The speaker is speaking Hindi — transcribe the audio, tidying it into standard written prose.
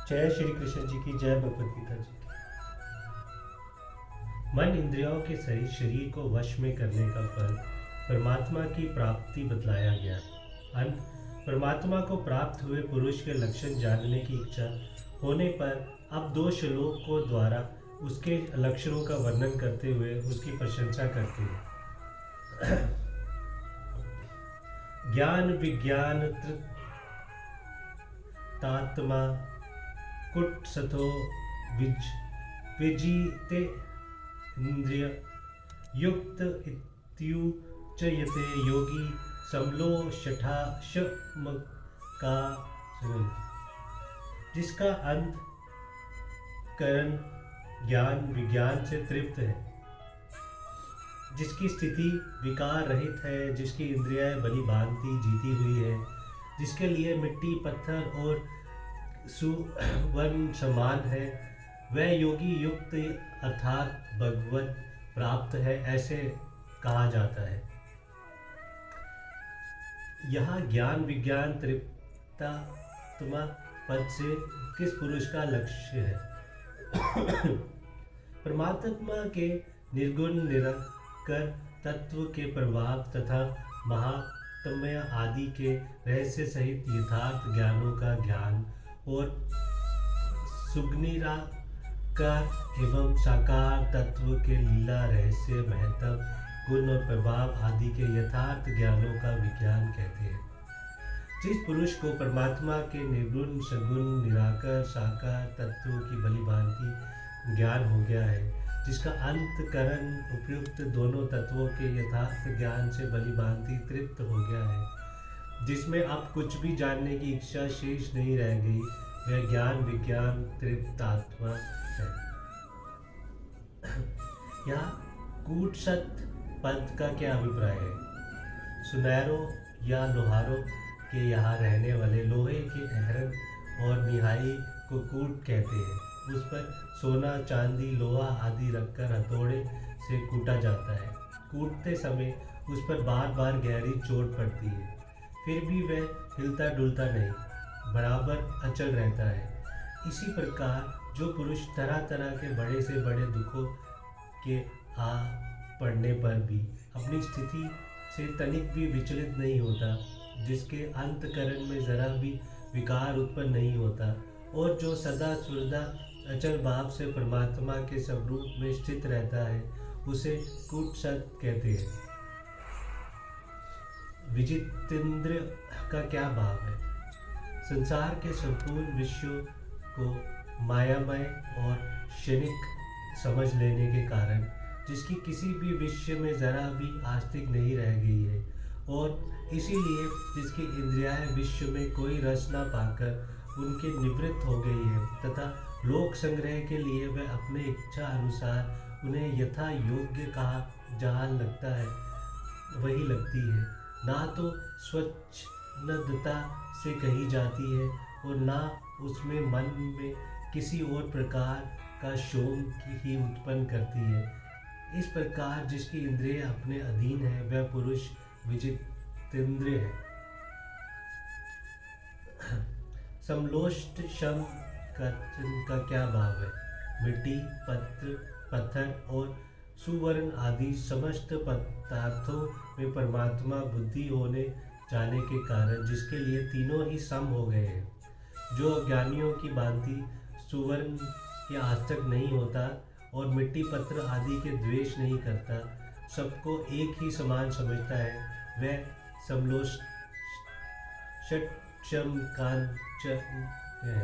जय श्री कृष्ण जी की जय, भगवत गीता जी की। मन इंद्रियों के सहित शरीर को वश में करने का फल परमात्मा की प्राप्ति बतलाया गया। अंत परमात्मा को प्राप्त हुए पुरुष के लक्षण जानने की इच्छा होने पर अब दो श्लोकों द्वारा उसके लक्षणों का वर्णन करते हुए उसकी प्रशंसा करते हैं। ज्ञान विज्ञान तात्मा कुटस्थो विजिते इंद्रिय युक्त इत्युच्यते योगी समलोष्ठाशम का जिसका अंत करण ज्ञान विज्ञान से तृप्त है, जिसकी स्थिति विकार रहित है, जिसकी इंद्रियां भली भांति जीती हुई है, जिसके लिए मिट्टी पत्थर और सुवर्ण समान है, वह योगी युक्त अर्थात भगवत प्राप्त है, ऐसे कहा जाता है। यहाँ ज्ञान विज्ञान तृप्तात्मा पद से किस पुरुष का लक्ष्य है? परमात्मा के निर्गुण निरंतर तत्व के प्रभाव तथा महात्म्य आदि के रहस्य सहित यथार्थ ज्ञानों का ज्ञान और सुग्निराकार एवं साकार तत्व के लीला रहस्य महत्व गुण और प्रभाव आदि के यथार्थ ज्ञानों का विज्ञान कहते हैं। जिस पुरुष को परमात्मा के निर्गुण सगुण निराकार साकार तत्वों की भली भांति ज्ञान हो गया है, जिसका अंतकरण उपयुक्त दोनों तत्वों के यथार्थ ज्ञान से भली भांति तृप्त हो गया है, जिसमें अब कुछ भी जानने की इच्छा शेष नहीं रह गई, वह ज्ञान विज्ञान तृप्त आत्मा है। यहाँ कूटस्थ पद का क्या अभिप्राय है? सुनहरों या लोहारों के यहाँ रहने वाले लोहे के अहरन और निहाई को कूट कहते हैं। उस पर सोना चांदी लोहा आदि रखकर हथौड़े से कूटा जाता है। कूटते समय उस पर बार बार गहरी चोट पड़ती है, फिर भी वह हिलता डुलता नहीं, बराबर अचल रहता है। इसी प्रकार जो पुरुष तरह तरह के बड़े से बड़े दुखों के आ पड़ने पर भी अपनी स्थिति से तनिक भी विचलित नहीं होता, जिसके अंतकरण में जरा भी विकार उत्पन्न नहीं होता और जो सदा सर्वदा अचल भाव से परमात्मा के स्वरूप में स्थित रहता है, उसे कूटस्थ कहते हैं। विजितेंद्रिय का क्या भाव है? संसार के संपूर्ण विश्व को मायामय और क्षणिक समझ लेने के कारण जिसकी किसी भी विषय में जरा भी आस्तिक नहीं रह गई है और इसीलिए जिसकी इंद्रियां विश्व में कोई रस न पाकर उनके निवृत्त हो गई है तथा लोक संग्रह के लिए वह अपने इच्छा अनुसार उन्हें यथा योग्य कहा जहाँ लगता है वही लगती है, ना तो स्वच्छंदता से कही जाती है और ना उसमें मन में किसी और प्रकार का शोम ही उत्पन्न करती है। इस प्रकार जिसकी इंद्रिय अपने अधीन है वह पुरुष विजितेंद्रिय है। समलोष्ठ शम का क्या भाव है? मिट्टी पत्थर और सुवर्ण आदि समस्त पदार्थों में परमात्मा बुद्धि होने जाने के कारण जिसके लिए तीनों ही सम हो गए हैं, जो ज्ञानियों की भांति सुवर्ण के आसक्त नहीं होता और मिट्टी पत्र आदि के द्वेष नहीं करता, सबको एक ही समान समझता है, वह समलोष्ठ षट् शम कांचन है।